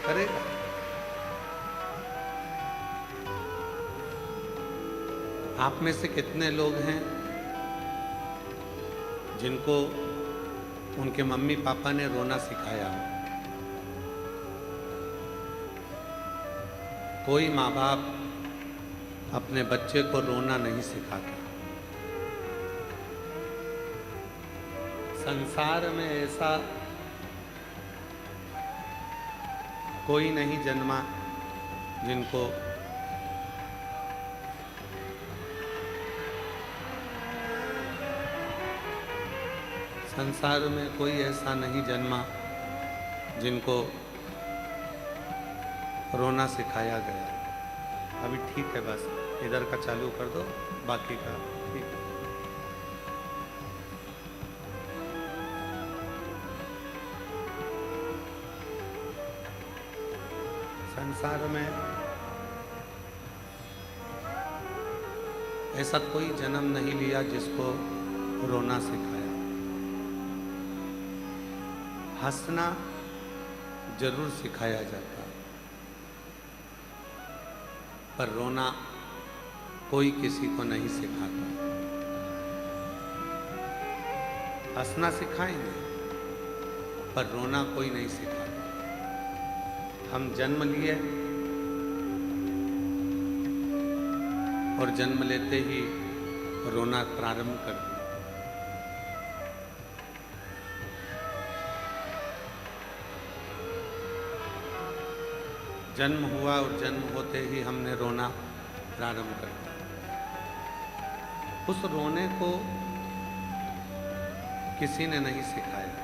करेगा। आप में से कितने लोग हैं जिनको उनके मम्मी पापा ने रोना सिखाया हो? कोई माँ बाप अपने बच्चे को रोना नहीं सिखाता। संसार में ऐसा कोई नहीं जन्मा जिनको संसार में कोई ऐसा नहीं जन्मा जिनको रोना सिखाया गया। अभी ठीक है, बस इधर का चालू कर दो, बाकी का ठीक है। संसार में ऐसा कोई जन्म नहीं लिया जिसको रोना सिखाया। हंसना जरूर सिखाया जाता, पर रोना कोई किसी को नहीं सिखाता। हंसना सिखाएंगे, पर रोना कोई नहीं सिखाता। हम जन्म लिए और जन्म लेते ही रोना प्रारंभ कर दिया। जन्म हुआ और जन्म होते ही हमने रोना प्रारंभ कर दिया। उस रोने को किसी ने नहीं सिखाया।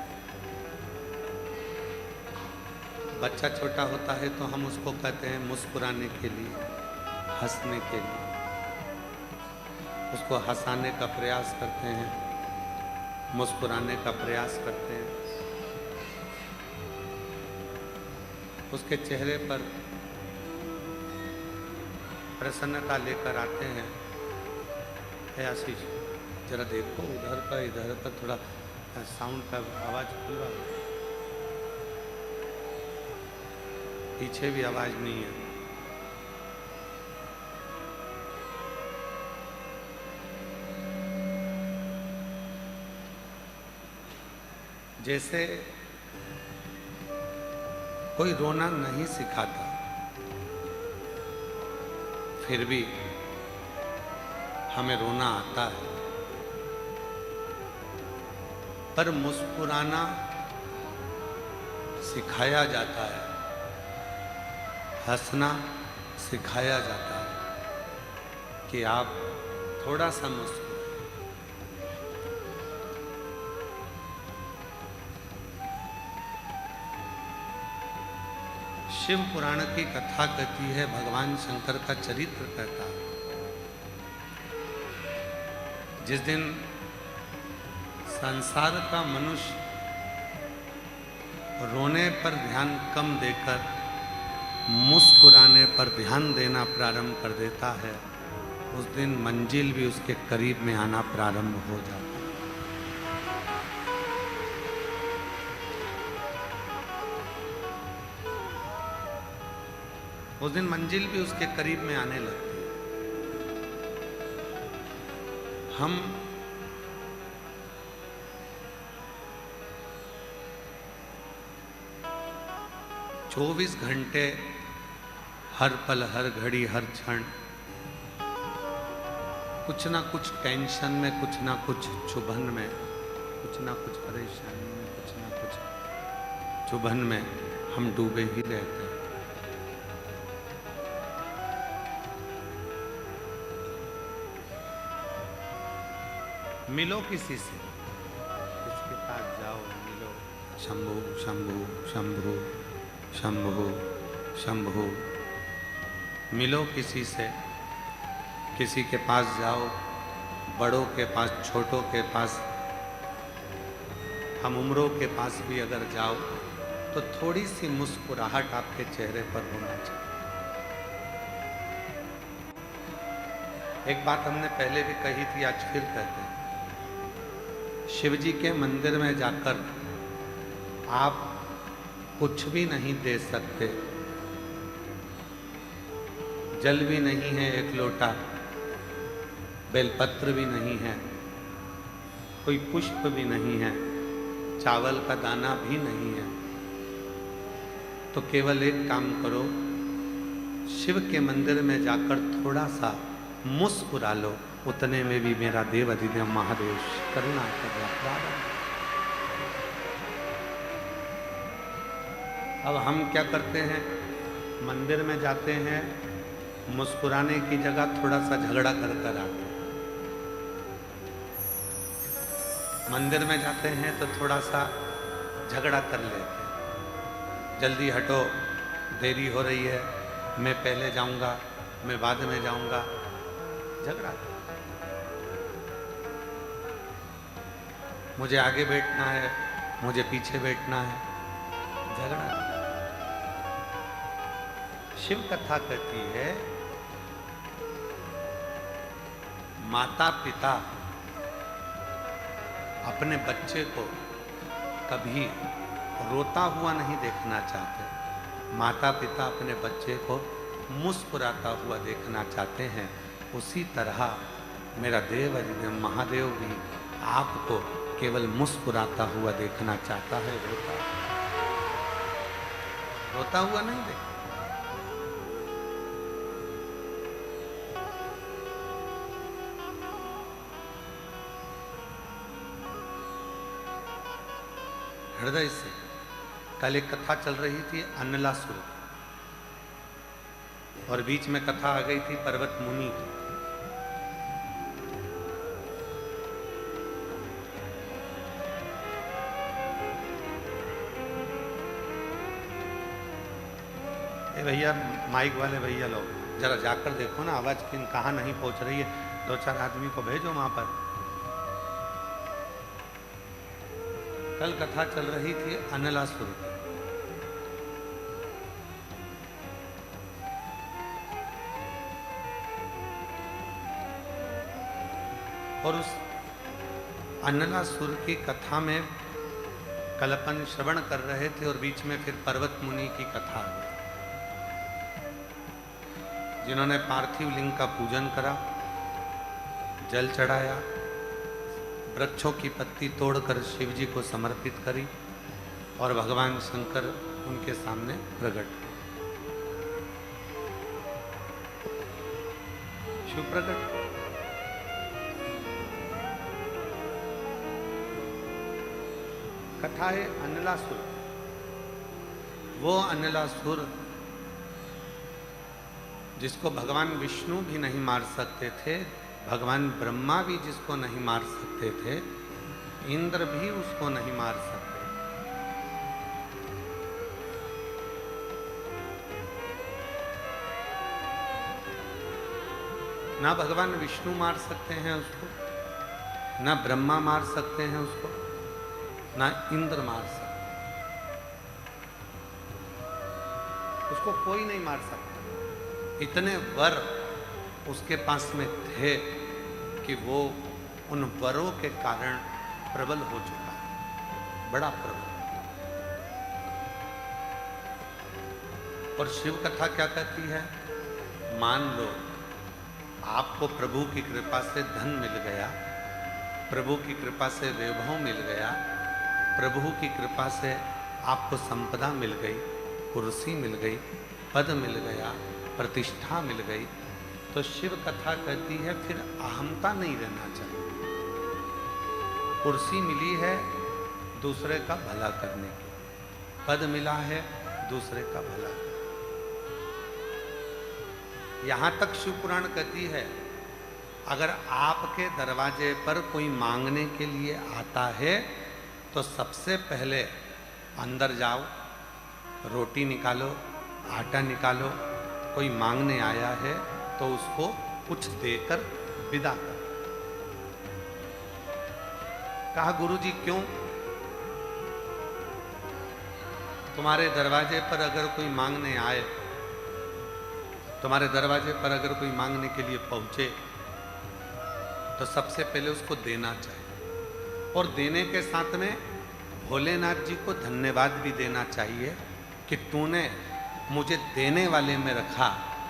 बच्चा छोटा होता है तो हम उसको कहते हैं मुस्कुराने के लिए, हंसने के लिए, उसको हंसाने का प्रयास करते हैं, मुस्कुराने का प्रयास करते हैं। उसके चेहरे पर प्रसन्नता लेकर आते हैं। है आशीष, जरा देखो इधर का थोड़ा साउंड का आवाज खुलवा, पीछे भी आवाज नहीं है। जैसे कोई रोना नहीं सिखाता, फिर भी हमें रोना आता है। पर मुस्कुराना सिखाया जाता है, हंसना सिखाया जाता है कि आप थोड़ा सा मुस्कुराएं। शिव पुराण की कथा कहती है, भगवान शंकर का चरित्र कहता है। जिस दिन संसार का मनुष्य रोने पर ध्यान कम देकर मुस्कुराने पर ध्यान देना प्रारंभ कर देता है, उस दिन मंजिल भी उसके करीब में आना प्रारंभ हो जाता है। उस दिन मंजिल भी उसके करीब में आने लगती है। हम चौबीस घंटे हर पल, हर घड़ी, हर क्षण कुछ ना कुछ टेंशन में, कुछ ना कुछ चुभन में, कुछ ना कुछ परेशानी में, कुछ ना कुछ चुभन में हम डूबे ही रहते हैं। मिलो किसी से, किसके पास जाओ, मिलो। शंभु शंभु शंभु शंभु शंभु। मिलो किसी से, किसी के पास जाओ, बड़ों के पास, छोटों के पास, हम उम्रों के पास भी अगर जाओ तो थोड़ी सी मुस्कुराहट आपके चेहरे पर होना चाहिए। एक बात हमने पहले भी कही थी, आज फिर कहते हैं। शिव जी के मंदिर में जाकर आप कुछ भी नहीं दे सकते, जल भी नहीं है एक लोटा, बेलपत्र भी नहीं है, कोई पुष्प भी नहीं है, चावल का दाना भी नहीं है, तो केवल एक काम करो, शिव के मंदिर में जाकर थोड़ा सा मुस्कुरा लो, उतने में भी मेरा देव अधिदेव महादेव करुणा करना प्रारंभ। अब हम क्या करते हैं, मंदिर में जाते हैं, मुस्कुराने की जगह थोड़ा सा झगड़ा कर कर आते हैं। मंदिर में जाते हैं तो थोड़ा सा झगड़ा कर लेते हैं, जल्दी हटो, देरी हो रही है, मैं पहले जाऊंगा, मैं बाद में जाऊंगा, झगड़ा। मुझे आगे बैठना है, मुझे पीछे बैठना है, झगड़ा। शिव कथा कहती है, माता पिता अपने बच्चे को कभी रोता हुआ नहीं देखना चाहते, माता पिता अपने बच्चे को मुस्कुराता हुआ देखना चाहते हैं। उसी तरह मेरा देव अधिदेव महादेव भी आपको केवल मुस्कुराता हुआ देखना चाहता है, रोता हुआ नहीं देखता। हृदय से। कल एक कथा चल रही थी अन्नलासुर, और बीच में कथा आ गई थी पर्वत मुनि की। भैया माइक वाले भैया लोग जरा जाकर देखो ना, आवाज कहाँ नहीं पहुंच रही है, 2-4 आदमी को भेजो वहां पर। कल कथा चल रही थी अन्नलासुर की। और उस अन्नलासुर की कथा में कल अपन श्रवण कर रहे थे, और बीच में फिर पर्वत मुनि की कथा आ गई, जिन्होंने पार्थिव लिंग का पूजन करा, जल चढ़ाया, वृक्षों की पत्ती तोड़कर शिव जी को समर्पित करी, और भगवान शंकर उनके सामने प्रकट हुए। शिव प्रकट। कथा है अन्नलासुर। वो अन्नलासुर जिसको भगवान विष्णु भी नहीं मार सकते थे, भगवान ब्रह्मा भी जिसको नहीं मार सकते थे, इंद्र भी उसको नहीं मार सकते। ना भगवान विष्णु मार सकते हैं उसको, ना ब्रह्मा मार सकते हैं उसको, ना इंद्र मार सकते, उसको कोई नहीं मार सकता। इतने वर उसके पास में थे कि वो उन वरों के कारण प्रबल हो चुका है, बड़ा प्रबल। और शिव कथा क्या कहती है, मान लो आपको प्रभु की कृपा से धन मिल गया, प्रभु की कृपा से वैभव मिल गया, प्रभु की कृपा से आपको संपदा मिल गई, कुर्सी मिल गई, पद मिल गया, प्रतिष्ठा मिल गई, तो शिव कथा कहती है फिर अहमता नहीं रहना चाहिए। कुर्सी मिली है दूसरे का भला करने की, पद मिला है दूसरे का भला। यहां तक शिव पुराण कहती है, अगर आपके दरवाजे पर कोई मांगने के लिए आता है तो सबसे पहले अंदर जाओ, रोटी निकालो, आटा निकालो, कोई मांगने आया है तो उसको कुछ देकर विदा कर। कहा गुरुजी क्यों? तुम्हारे दरवाजे पर अगर कोई मांगने आए, तुम्हारे दरवाजे पर अगर कोई मांगने के लिए पहुंचे तो सबसे पहले उसको देना चाहिए, और देने के साथ में भोलेनाथ जी को धन्यवाद भी देना चाहिए कि तूने मुझे देने वाले में रखा,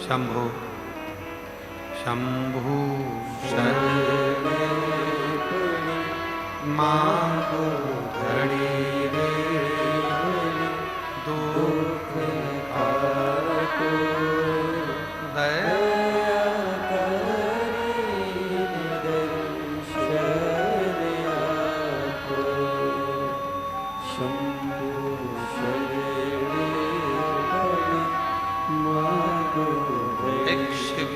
शंभो शंभु शरण मांगो घड़ी रे दुख हारको दया एक शिव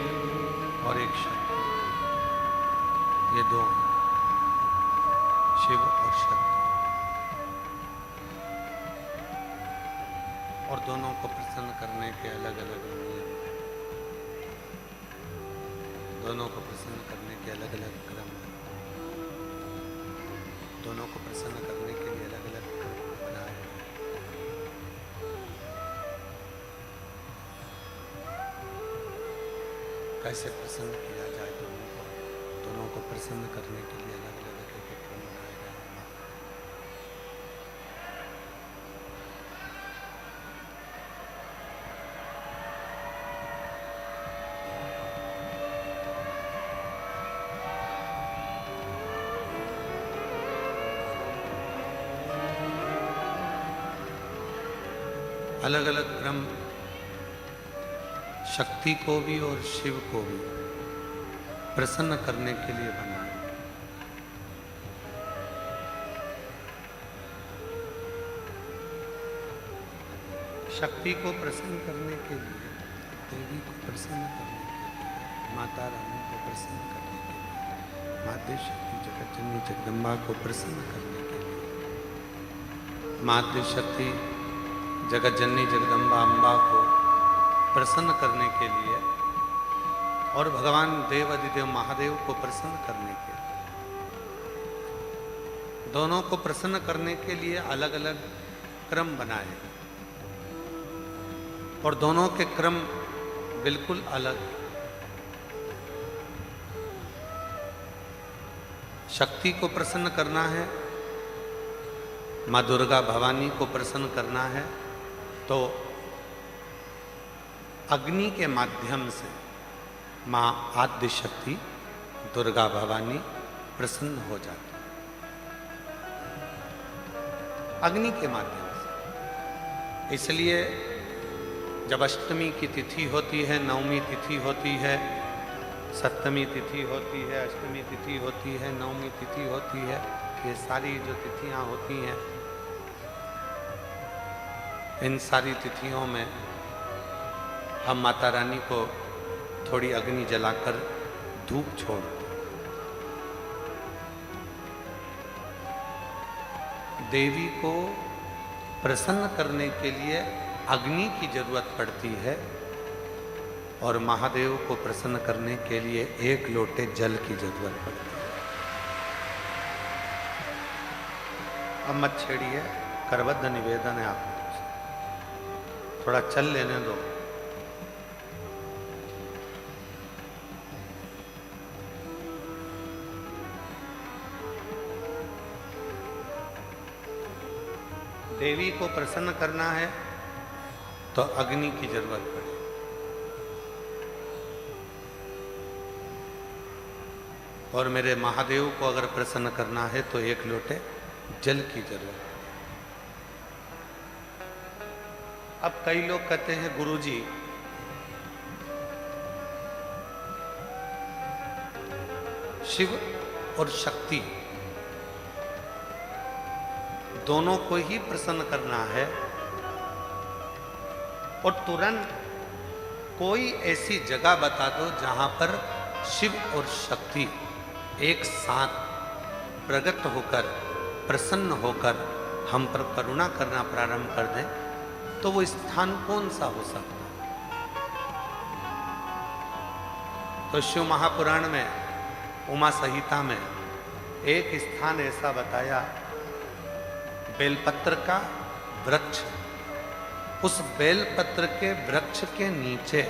और एक शक्ति, ये दो हैं, शिव और शक्ति, और दोनों को प्रसन्न करने के अलग अलग नियम, दोनों को प्रसन्न करने के अलग अलग क्रम हैं, दोनों को प्रसन्न करने के लिए अलग अलग क्रम बनाए हैं। कैसे प्रसन्न किया जाए दोनों को प्रसन्न करने के लिए अलग अलग एक क्रम बनाए गए हैं। अलग अलग क्रम शक्ति को भी और शिव को भी प्रसन्न करने के लिए बना है। शक्ति को प्रसन्न करने के लिए, देवी को प्रसन्न करने के लिए, माता रानी को प्रसन्न करने के लिए, माता शक्ति जगत जननी जगदम्बा को प्रसन्न करने के लिए, माता शक्ति जगत जननी जगदम्बा अम्बा को प्रसन्न करने के लिए, और भगवान देव अधिदेव महादेव को प्रसन्न करने के लिए, दोनों को प्रसन्न करने के लिए अलग अलग क्रम बनाए, और दोनों के क्रम बिल्कुल अलग। शक्ति को प्रसन्न करना है, माँ दुर्गा भवानी को प्रसन्न करना है, तो अग्नि के माध्यम से माँ आद्य शक्ति दुर्गा भवानी प्रसन्न हो जाती है, अग्नि के माध्यम से। इसलिए जब अष्टमी की तिथि होती है, नवमी तिथि होती है, सप्तमी तिथि होती है, अष्टमी तिथि होती है, नवमी तिथि होती है, ये सारी जो तिथियां होती हैं, इन सारी तिथियों में हम माता रानी को थोड़ी अग्नि जलाकर धूप छोड़ते। देवी को प्रसन्न करने के लिए अग्नि की जरूरत पड़ती है, और महादेव को प्रसन्न करने के लिए एक लोटे जल की जरूरत पड़ती है। अब मत छेड़िए, करबद्ध निवेदन है आपको, थोड़ा चल लेने दो। देवी को प्रसन्न करना है तो अग्नि की जरूरत पड़े, और मेरे महादेव को अगर प्रसन्न करना है तो एक लोटे जल की जरूरत है। अब कई लोग कहते हैं गुरुजी शिव और शक्ति दोनों को ही प्रसन्न करना है, और तुरंत कोई ऐसी जगह बता दो जहां पर शिव और शक्ति एक साथ प्रकट होकर प्रसन्न होकर हम पर करुणा करना प्रारंभ कर दें, तो वो स्थान कौन सा हो सकता है? तो शिव महापुराण में उमा संहिता में एक स्थान ऐसा बताया, बेलपत्र का वृक्ष, उस बेलपत्र के वृक्ष के नीचे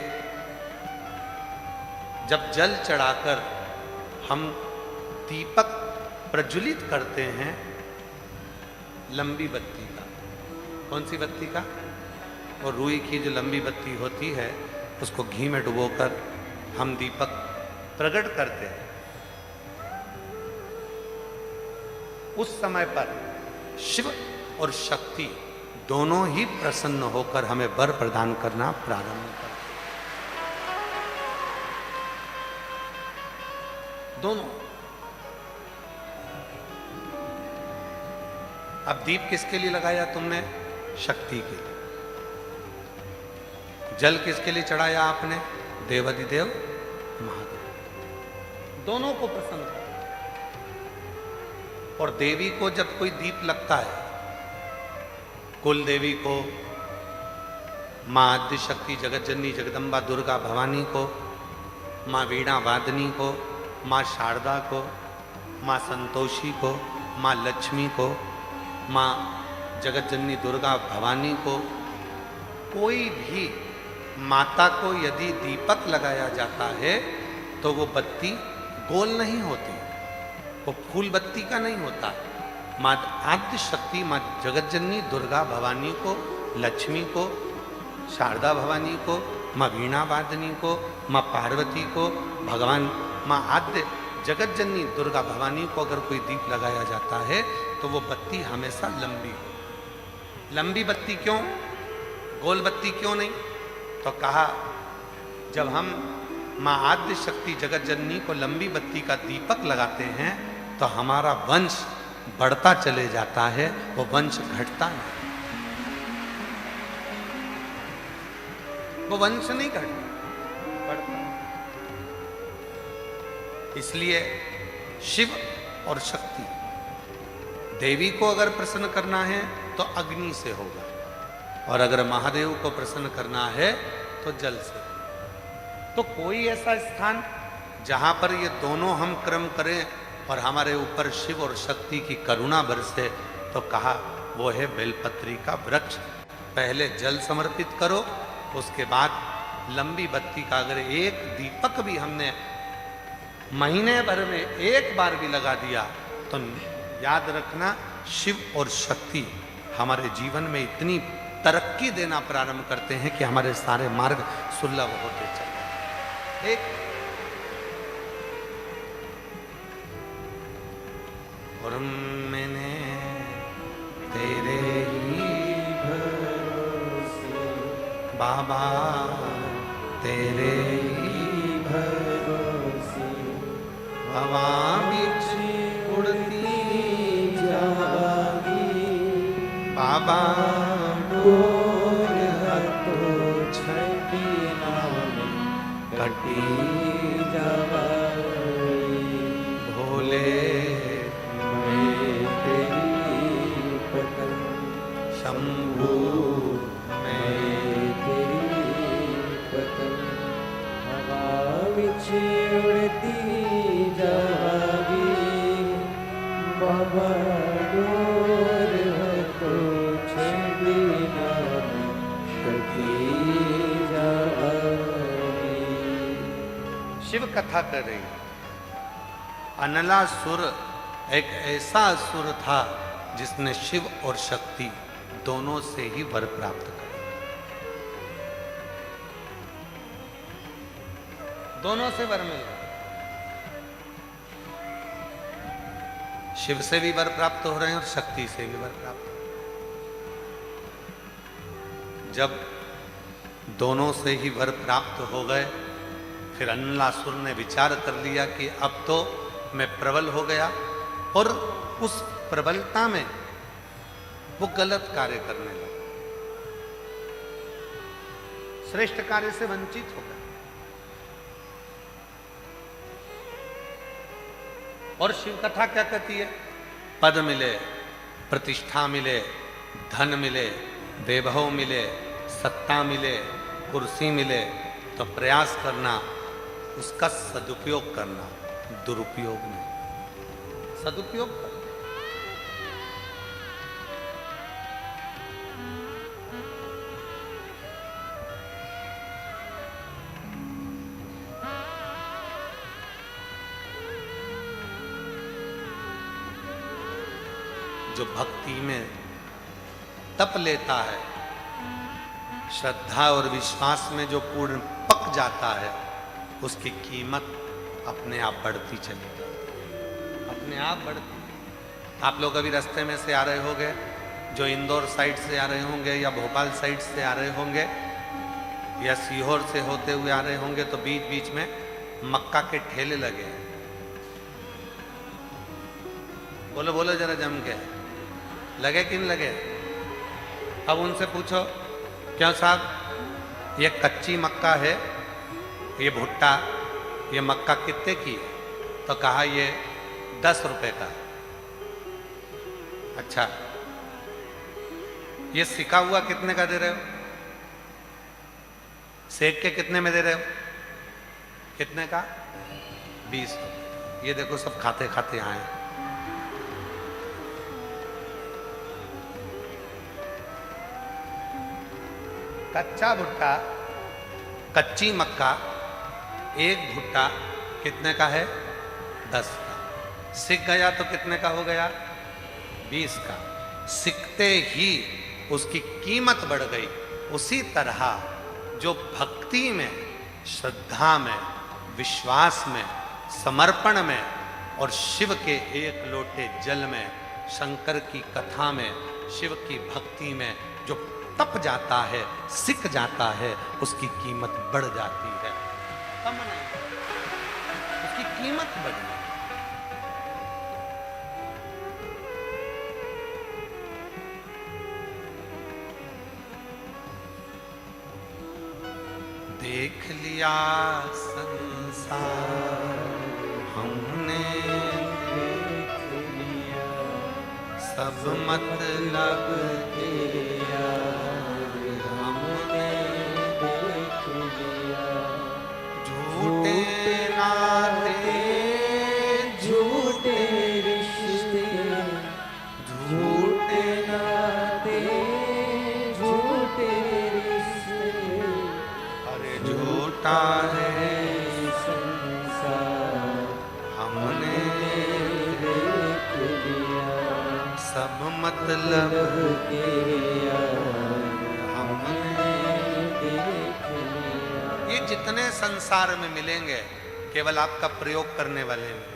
जब जल चढ़ाकर हम दीपक प्रज्वलित करते हैं, लंबी बत्ती का, कौन सी बत्ती का? और रुई की जो लंबी बत्ती होती है, उसको घी में डुबोकर हम दीपक प्रकट करते हैं। उस समय पर शिव और शक्ति दोनों ही प्रसन्न होकर हमें वर प्रदान करना प्रारंभ करते हैं। दोनों। अब दीप किसके लिए लगाया तुमने? शक्ति के लिए। जल किसके लिए चढ़ाया आपने? देवाधिदेव महादेव। दोनों को प्रसन्न कर। और देवी को जब कोई दीप लगता है, कुल देवी को, मां आद्य शक्ति जगतजननी जगदम्बा दुर्गा भवानी को, मां वीणा वादनी को, मां शारदा को, मां संतोषी को, मां लक्ष्मी को, मां जगतजननी दुर्गा भवानी को, कोई भी माता को यदि दीपक लगाया जाता है तो वो बत्ती गोल नहीं होती, वो फूल बत्ती का नहीं होता। मां आद्य शक्ति, मां जगतजननी दुर्गा भवानी को, लक्ष्मी को, शारदा भवानी को, मां वीणा वादनी को, मां पार्वती को, भगवान मां आद्य जगतजननी दुर्गा भवानी को अगर कोई दीप लगाया जाता है तो वो बत्ती हमेशा लंबी हो। लंबी बत्ती क्यों? गोल बत्ती क्यों नहीं? तो कहा जब हम मां आद्य शक्ति जगतजननी को लंबी बत्ती का दीपक लगाते हैं तो हमारा वंश बढ़ता चले जाता है, वो वंश घटता नहीं। वो वंश नहीं घटता, बढ़ता। इसलिए शिव और शक्ति, देवी को अगर प्रसन्न करना है तो अग्नि से होगा, और अगर महादेव को प्रसन्न करना है तो जल से। तो कोई ऐसा स्थान जहां पर ये दोनों हम क्रम करें और हमारे ऊपर शिव और शक्ति की करुणा बरसे, तो कहा वो है बेलपत्री का वृक्ष। पहले जल समर्पित करो, उसके बाद लंबी बत्ती का अगर एक दीपक भी हमने महीने भर में एक बार भी लगा दिया तो याद रखना शिव और शक्ति हमारे जीवन में इतनी तरक्की देना प्रारंभ करते हैं कि हमारे सारे मार्ग सुलभ होते चले। एक और मैंने तेरे ही भरोसे बाबा, तेरे ही भरोसे हवा बिच उड़ती जागी बाबा, कटी भोले शंभू में तेरी पतंग हवा बिच उड़ती जागी बाबा, डोर है तो छेड़ी ना कटी जागी। शिव कथा कर रही। अनलासुर एक ऐसा असुर था जिसने शिव और शक्ति दोनों से ही वर प्राप्त करे। दोनों से वर मिल, शिव से भी वर प्राप्त हो रहे हैं और शक्ति से भी वर प्राप्त। जब दोनों से ही वर प्राप्त हो गए, फिर अनलासुर ने विचार कर लिया कि अब तो मैं प्रबल हो गया, और उस प्रबलता में वो गलत कार्य करने लगा, श्रेष्ठ कार्य से वंचित हो गया। और शिव कथा क्या कहती है? पद मिले, प्रतिष्ठा मिले, धन मिले, वैभव मिले, सत्ता मिले, कुर्सी मिले, तो प्रयास करना उसका सदुपयोग करना, दुरुपयोग नहीं, सदुपयोग करना। जो भक्ति में तप लेता है श्रद्धा और विश्वास में जो पूर्ण पक जाता है उसकी कीमत अपने आप बढ़ती चली जाती है, अपने आप बढ़ती। आप लोग अभी रास्ते में से आ रहे होंगे, जो इंदौर साइड से आ रहे होंगे या भोपाल साइड से आ रहे होंगे या सीहोर से होते हुए आ रहे होंगे, तो बीच बीच में मक्का के ठेले लगे हैं। बोलो बोलो जरा जम के, लगे कि नहीं लगे? अब उनसे पूछो, क्यों साहब ये कच्ची मक्का है, ये भुट्टा, ये मक्का कितने की है? तो कहा ये 10 रुपए का। अच्छा, ये सिका हुआ कितने का दे रहे हो? सेक के कितने में दे रहे हो? कितने का? 20 रुपए। ये देखो सब खाते खाते आए। कच्चा भुट्टा, कच्ची मक्का, एक भुट्टा कितने का है? 10 का। सिक गया तो कितने का हो गया? 20 का। सिकते ही उसकी कीमत बढ़ गई। उसी तरह जो भक्ति में, श्रद्धा में, विश्वास में, समर्पण में और शिव के एक लोटे जल में, शंकर की कथा में, शिव की भक्ति में जो तप जाता है, सिक जाता है, उसकी कीमत बढ़ जाती है। कम नहीं, उसकी कीमत बढ़ जाती है। देख लिया संसार हमने, देख लिया सब मतलब तेरा हमने देख लिया। झूठे नाते, झूठे रिश्ते, झूठे नाते, झूठे रिश्ते, अरे झूठा है संसार हमने देख लिया। सब मतलब तेरा हमने देख लिया। ये जितने संसार में मिलेंगे केवल आपका प्रयोग करने वाले में।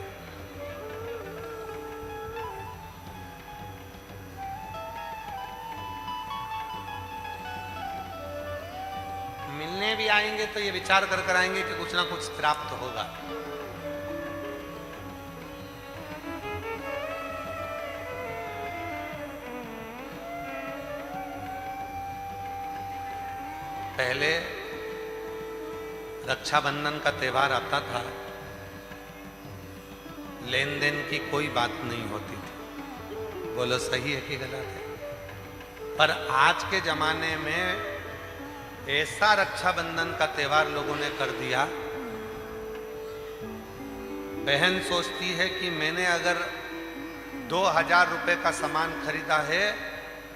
मिलने भी आएंगे तो ये विचार कर कर आएंगे कि कुछ ना कुछ प्राप्त होगा। पहले रक्षाबंधन का त्योहार आता था, लेन देन की कोई बात नहीं होती थी। बोलो सही है कि गलत है? पर आज के जमाने में ऐसा रक्षाबंधन का त्योहार लोगों ने कर दिया, बहन सोचती है कि मैंने अगर 2000 रुपए का सामान खरीदा है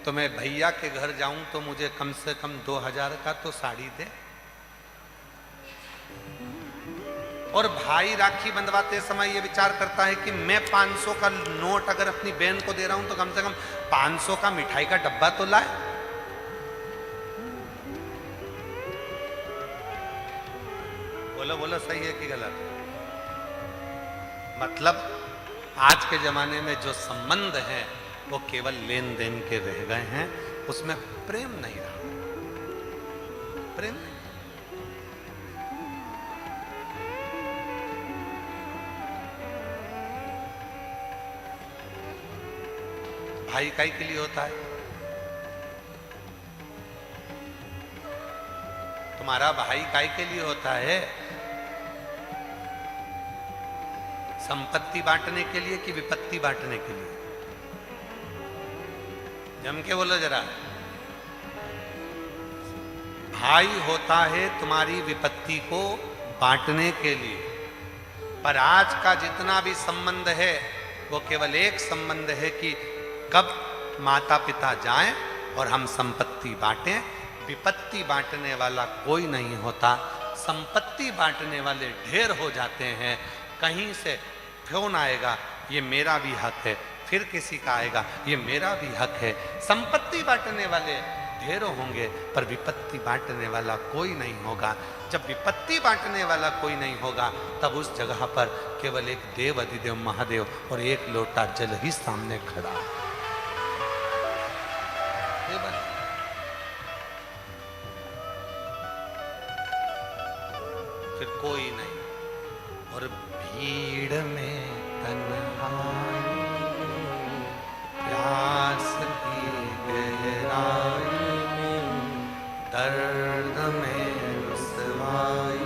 तो मैं भैया के घर जाऊं तो मुझे कम से कम 2000 का तो साड़ी दे। और भाई राखी बंधवाते समय ये विचार करता है कि मैं 500 का नोट अगर अपनी बहन को दे रहा हूं तो कम से कम 500 का मिठाई का डब्बा तो लाए। बोलो बोलो सही है कि गलत? मतलब आज के जमाने में जो संबंध हैं वो केवल लेन देन के रह गए हैं, उसमें प्रेम नहीं रहा। प्रेम नहीं। भाई काई के लिए होता है? तुम्हारा भाई काई के लिए होता है? संपत्ति बांटने के लिए कि विपत्ति बांटने के लिए? जम के बोलो जरा। भाई होता है तुम्हारी विपत्ति को बांटने के लिए, पर आज का जितना भी संबंध है वो केवल एक संबंध है कि कब माता पिता जाएं और हम संपत्ति बांटें। विपत्ति बांटने वाला कोई नहीं होता। संपत्ति बांटने वाले ढेर हो जाते हैं। कहीं से फोन आएगा, ये मेरा भी हक है, फिर किसी का आएगा, ये मेरा भी हक है। संपत्ति बांटने वाले ढेरों होंगे पर विपत्ति बांटने वाला कोई नहीं होगा। जब विपत्ति बांटने वाला कोई नहीं होगा तब उस जगह पर केवल एक देव अधिदेव महादेव और एक लोटा जल ही सामने खड़ा है। फिर कोई नहीं। और भीड़ में तन्हाई प्यास की गहराई दर्द में रुसवाई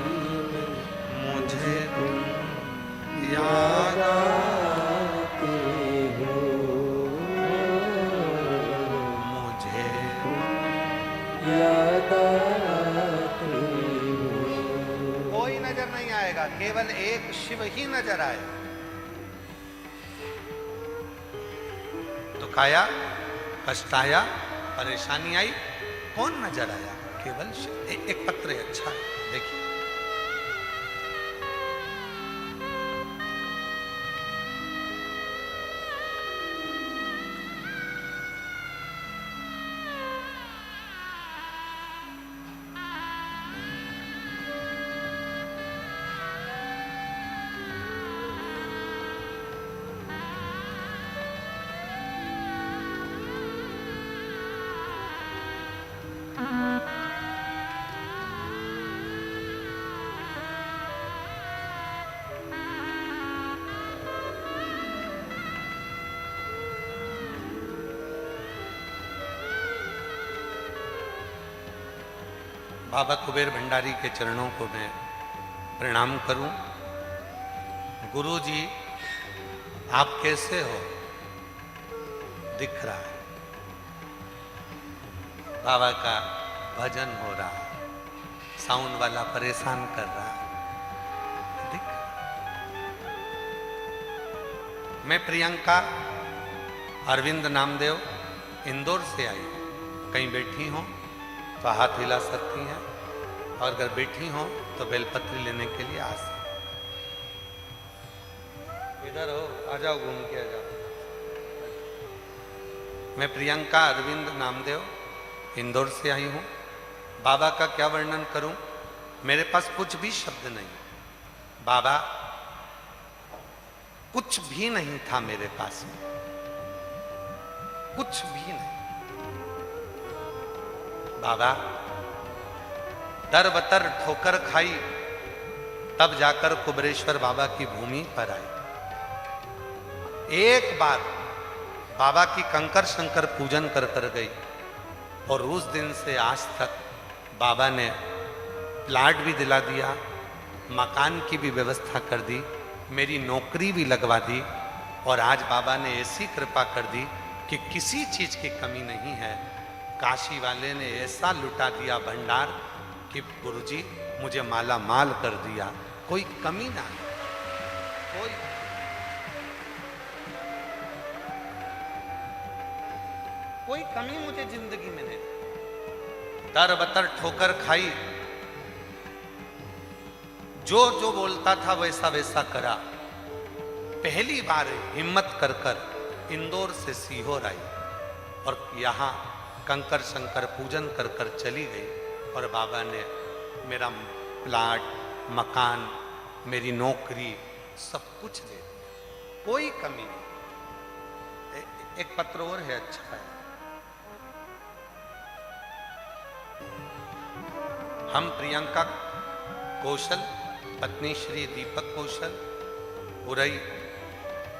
मुझे तुम याद आते हो, मुझे याद आते हो। कोई नजर नहीं आएगा, केवल एक शिव ही नजर आएगा। दुख आया, कष्ट आया, परेशानी आई, कौन नजर आया? केवल शिव। एक पत्र है, अच्छा है, देखिए। बाबा कुबेर भंडारी के चरणों को मैं प्रणाम करूं। गुरु जी आप कैसे हो? दिख रहा है, बाबा का भजन हो रहा है, साउंड वाला परेशान कर रहा है, दिख। मैं प्रियंका अरविंद नामदेव इंदौर से आई हूं। कहीं बैठी हो तो हाथ हिला सकती हैं, और अगर बैठी हो तो बेलपत्री लेने के लिए आ सकती। इधर हो, आ जाओ, घूम के आ जाओ। मैं प्रियंका अरविंद नामदेव इंदौर से आई हूं। बाबा का क्या वर्णन करूं? मेरे पास कुछ भी शब्द नहीं। बाबा कुछ भी नहीं था मेरे पास में, कुछ भी नहीं। बाबा दर बतर ठोकर खाई, तब जाकर कुबरेश्वर बाबा की भूमि पर आई। एक बार बाबा की कंकर शंकर पूजन कर कर गई, और उस दिन से आज तक बाबा ने प्लाट भी दिला दिया, मकान की भी व्यवस्था कर दी, मेरी नौकरी भी लगवा दी, और आज बाबा ने ऐसी कृपा कर दी कि किसी चीज की कमी नहीं है। काशी वाले ने ऐसा लुटा दिया भंडार कि गुरुजी मुझे माला माल कर दिया, कोई कमी ना, कोई कमी मुझे जिंदगी में नहीं। दर बतर ठोकर खाई, जो जो बोलता था वैसा वैसा करा। पहली बार हिम्मत कर कर इंदौर से सीहोर आई, और यहाँ कंकर शंकर पूजन कर कर चली गई, और बाबा ने मेरा प्लाट, मकान, मेरी नौकरी सब कुछ दे दिया, कोई कमी नहीं। एक पत्र और है, अच्छा है। हम प्रियंका कौशल, पत्नी श्री दीपक कौशल, उरई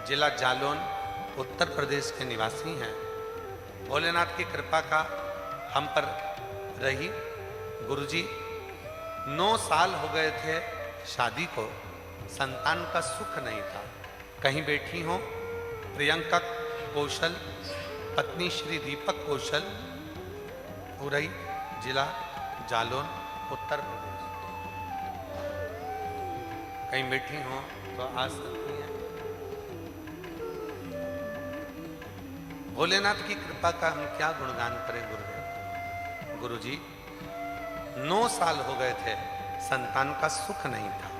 जिला जालौन उत्तर प्रदेश के निवासी हैं। भोलेनाथ की कृपा का हम पर रही। गुरुजी 9 साल हो गए थे शादी को, संतान का सुख नहीं था। कहीं बैठी हो, प्रियंका कौशल, पत्नी श्री दीपक कौशल, उरई जिला जालौन उत्तर प्रदेश। कहीं बैठी हो तो आ सकती हैं। भोलेनाथ की कृपा का हम क्या गुणगान करें गुरुदेव। गुरुजी 9 साल हो गए थे, संतान का सुख नहीं था।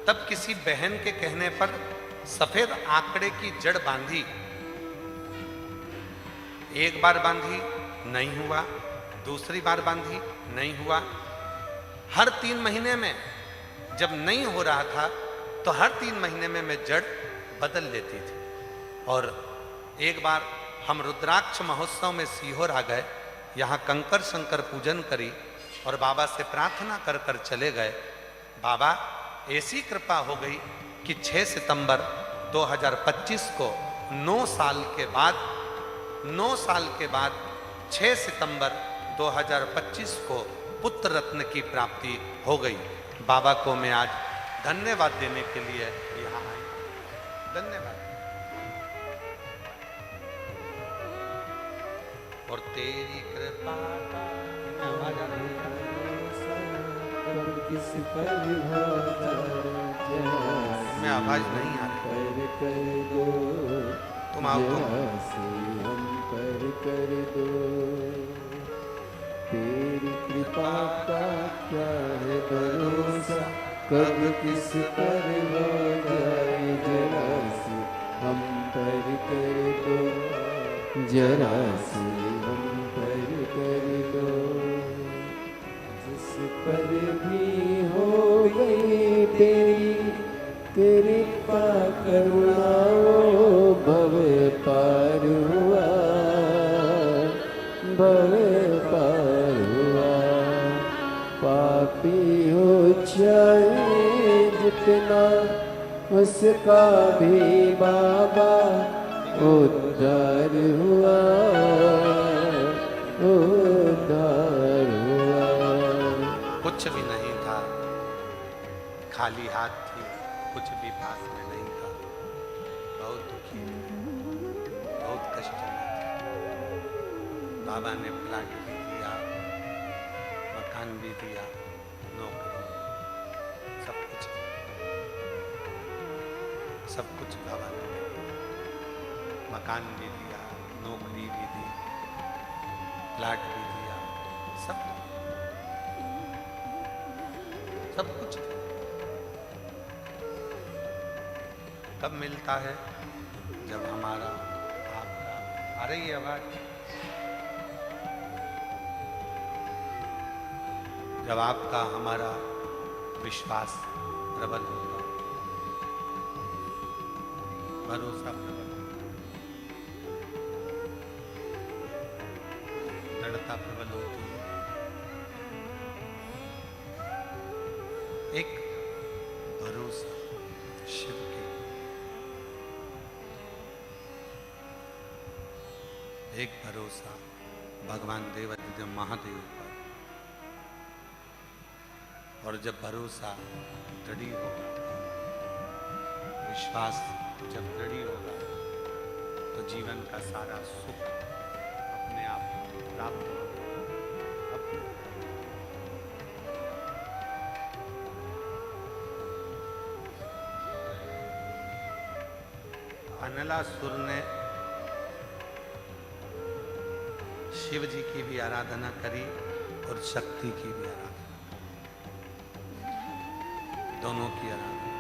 तब किसी बहन के कहने पर सफेद आंकड़े की जड़ बांधी। एक बार बांधी नहीं हुआ, दूसरी बार बांधी, नहीं हुआ। हर 3 महीने में जब नहीं हो रहा था तो हर 3 महीने में मैं जड़ बदल लेती थी। और एक बार हम रुद्राक्ष महोत्सव में सीहोर आ गए, यहाँ कंकर शंकर पूजन करी और बाबा से प्रार्थना कर कर चले गए। बाबा ऐसी कृपा हो गई कि 6 सितंबर 2025 को 9 साल के बाद 6 सितंबर 2025 को पुत्र रत्न की प्राप्ति हो गई। बाबा को मैं आज धन्यवाद देने के लिए यहाँ आई। धन्यवाद। और तेरी कृपा का किस पर मैं आवाज नहीं आ रही, तुम आओ। हम पर कर दो, तेरी कृपा का क्या है भरोसा, कब किस पर हो जाए, जरा सी हम पर कर दो, जरा सी हम पर कर दो। जिस पर भी हो गई तेरी कृपा करुणा, वो भव पार हुआ, भव पार हुआ। पापी हो चाहे जितना, उसका भी बाबा उद्धार हुआ, उद्धार हुआ। कुछ भी नहीं था, खाली हाथ थी, कुछ भी पास में नहीं था। बहुत दुखी थी, बहुत कष्ट में थी। बाबा ने प्लाट भी दिया, मकान भी दिया, नौकरी, सब कुछ बाबा ने दिया। मकान भी दिया, नौकरी भी दी, प्लाट भी दिया, सब कुछ। कब मिलता है? जब हमारा आपका, आ रही है आवाज, जब आपका हमारा विश्वास प्रबल होगा, भरोसा प्रबल होगा, दृढ़ता प्रबल होती है। एक भरोसा शिव के, एक भरोसा भगवान देवाधिदेव महादेव पर। और जब भरोसा दृढ़ होगा, विश्वास जब दृढ़ होगा, तो जीवन का सारा सुख अपने आप प्राप्त होगा। अनलासुर ने शिव जी की भी आराधना करी और शक्ति की भी आराधना, दोनों की आराधना।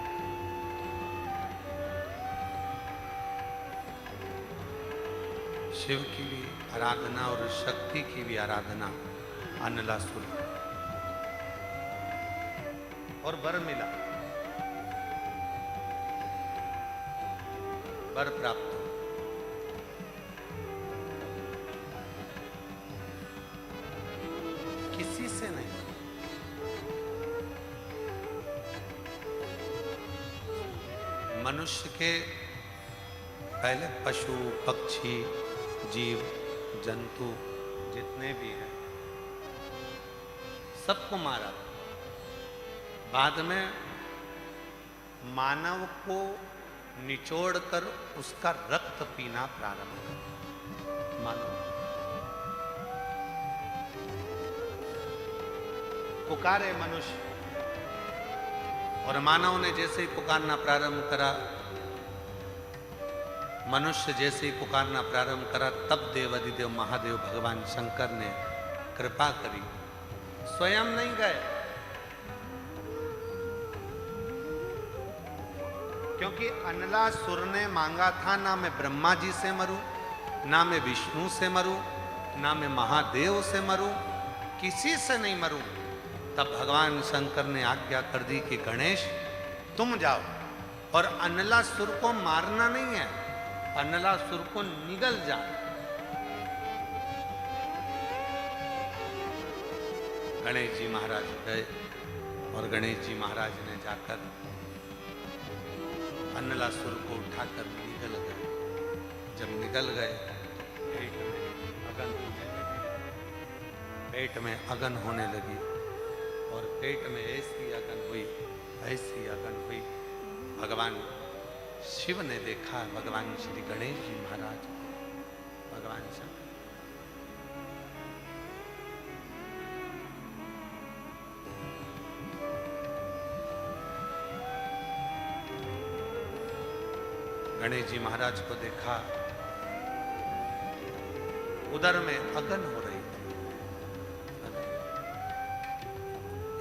शिव की भी आराधना और शक्ति की भी आराधना अनलासुर, और वर मिला, वर प्राप्त। किसी से नहीं, मनुष्य के पहले पशु पक्षी जीव जंतु जितने भी हैं सबको मारा। बाद में मानव को निचोड़कर उसका रक्त पीना प्रारंभ कर। मानव पुकारे मनुष्य, और मानव ने जैसे ही पुकारना प्रारंभ करा, मनुष्य जैसे ही पुकारना प्रारंभ करा, तब देवाधिदेव महादेव भगवान शंकर ने कृपा करी। स्वयं नहीं गए, क्योंकि अनलासुर ने मांगा था, ना मैं ब्रह्मा जी से मरूं, ना मैं विष्णु से मरूं, ना मैं महादेव से मरूं, किसी से नहीं मरूं। तब भगवान शंकर ने आज्ञा कर दी कि गणेश तुम जाओ और अनलासुर को मारना नहीं है, अनलासुर को निगल जा। गणेश जी महाराज गए और गणेश जी महाराज ने जाकर अनलासुर को उठाकर निगल गए। जब निगल गए पेट में अगन होने लगी और पेट में ऐसी अगन हुई, ऐसी अगन हुई। भगवान शिव ने देखा भगवान श्री गणेश जी महाराज, भगवान शंकर गणेश जी महाराज को देखा, उदर में अगन हो रही थी।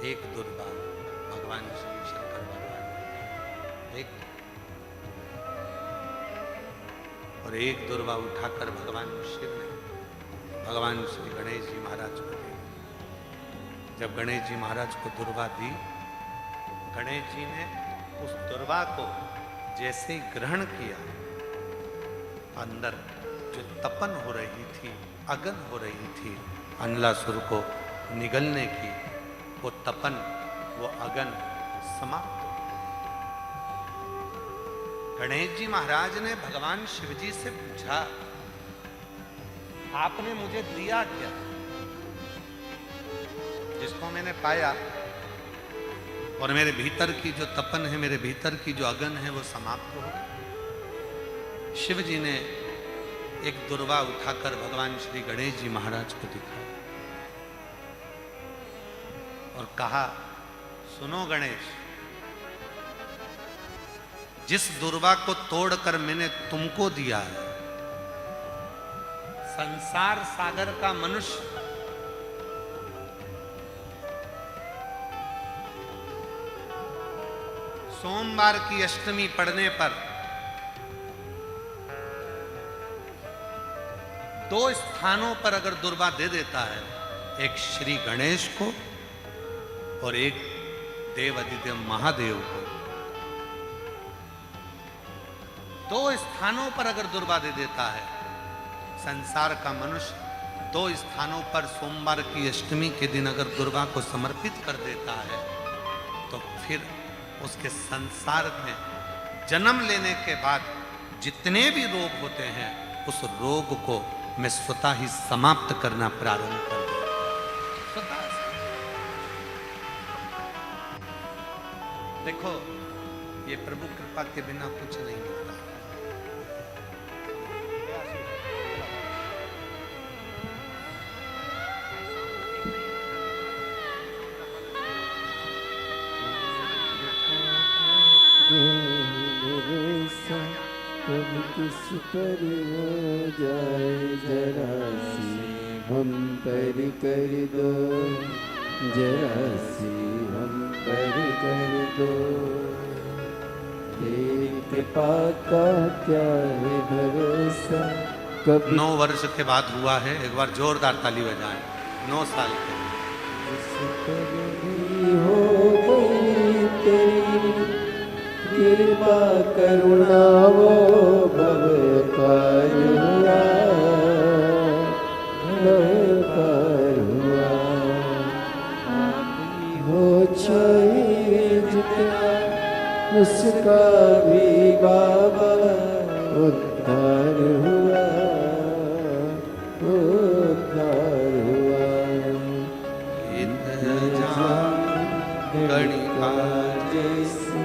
एक दुर्गा भगवान श्री शंकर भगवान एक और एक दुर्गा उठाकर भगवान शिव ने भगवान श्री गणेश जी महाराज को दी। जब गणेश जी महाराज को दुर्गा दी, गणेश जी ने उस दुर्गा को जैसे ही ग्रहण किया, अंदर जो तपन हो रही थी, अगन हो रही थी अनलासुर को निगलने की, वो तपन, वो अगन समाप्त हो। गणेश जी महाराज ने भगवान शिव जी से पूछा, आपने मुझे दिया क्या जिसको मैंने पाया और मेरे भीतर की जो तपन है, मेरे भीतर की जो अगन है वो समाप्त हो गई। शिव जी ने एक दुर्वा उठाकर भगवान श्री गणेश जी महाराज को दिखाया और कहा, सुनो गणेश, जिस दुर्वा को तोड़कर मैंने तुमको दिया है, संसार सागर का मनुष्य सोमवार की अष्टमी पड़ने पर 2 स्थानों पर अगर दुर्वा दे देता है, एक श्री गणेश को और एक देव अधिदेव महादेव को, 2 स्थानों पर अगर दुर्वा दे देता है, संसार का मनुष्य 2 स्थानों पर सोमवार की अष्टमी के दिन अगर दुर्वा को समर्पित कर देता है, तो फिर उसके संसार में जन्म लेने के बाद जितने भी रोग होते हैं, उस रोग को मैं स्वतः ही समाप्त करना प्रारंभ कर दूंगा। देखो, ये प्रभु कृपा के बिना कुछ नहीं मिलता। कब किस पर हो जाए जरा सी हम पर कर दो, जरा सी हम पर कर दो। तेरी कृपा का क्या है भरोसा, कब 9 वर्ष के बाद हुआ है। एक बार जोरदार ताली बजाएं। 9 साल के किस पर भी हो गई तेरी कृपा करुणा, वो भवकार हुआ, भवकार हुआ। हो चाहे जितना उसका भी बाबा उद्धार हुआ, उद्धार हुआ। गणिका जैसे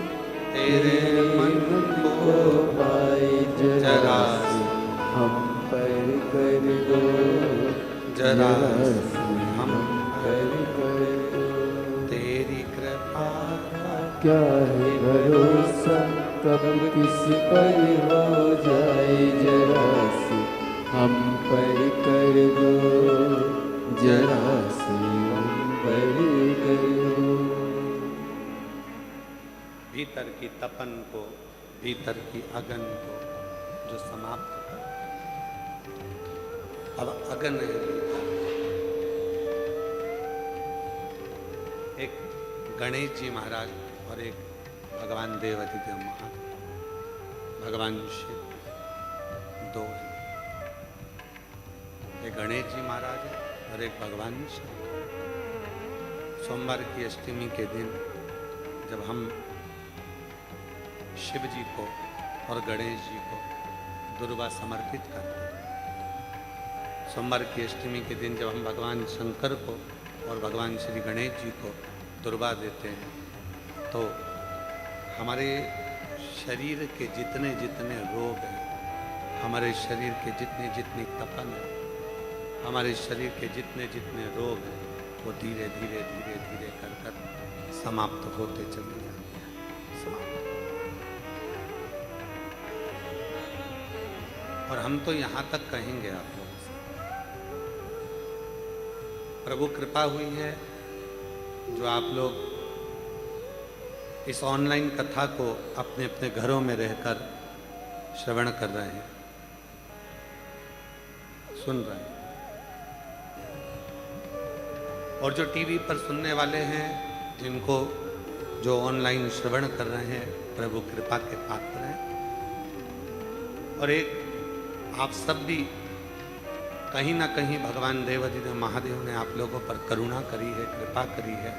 तेरे मन को पाए जरा सी हम पर कर दो, जरा हम पर कर दो। तेरी कृपा क्या है भरोसा, कब किस पर हो जाए जरा सी हम पर कर दो, जरा सी हम पर कर दो। भीतर की तपन को, भीतर की अगन को जो समाप्त कर, अब अगन है गीता। एक गणेश जी महाराज और एक भगवान देवाधिदेव महादेव, भगवान शिव, दो हैं। एक गणेश जी महाराज है और एक भगवान शिव। सोमवार की अष्टमी के दिन जब हम शिव जी को और गणेश जी को दुर्वा समर्पित करते हैं, सोमवार की अष्टमी के दिन जब हम भगवान शंकर को और भगवान श्री गणेश जी को दुर्वा देते हैं, तो हमारे शरीर के जितने जितने रोग हैं, हमारे शरीर के जितनी जितनी तपन है, हमारे शरीर के जितने जितने रोग हैं, वो धीरे धीरे धीरे धीरे कर कर समाप्त होते चले जाते हैं। समाप्त। और हम तो यहाँ तक कहेंगे आप लोग से, प्रभु कृपा हुई है जो आप लोग इस ऑनलाइन कथा को अपने अपने घरों में रहकर श्रवण कर रहे हैं, सुन रहे हैं। और जो टीवी पर सुनने वाले हैं, जिनको जो ऑनलाइन श्रवण कर रहे हैं, प्रभु कृपा के पात्र हैं। और एक आप सब भी कहीं ना कहीं भगवान देवाधिदेव महादेव ने आप लोगों पर करुणा करी है, कृपा करी है,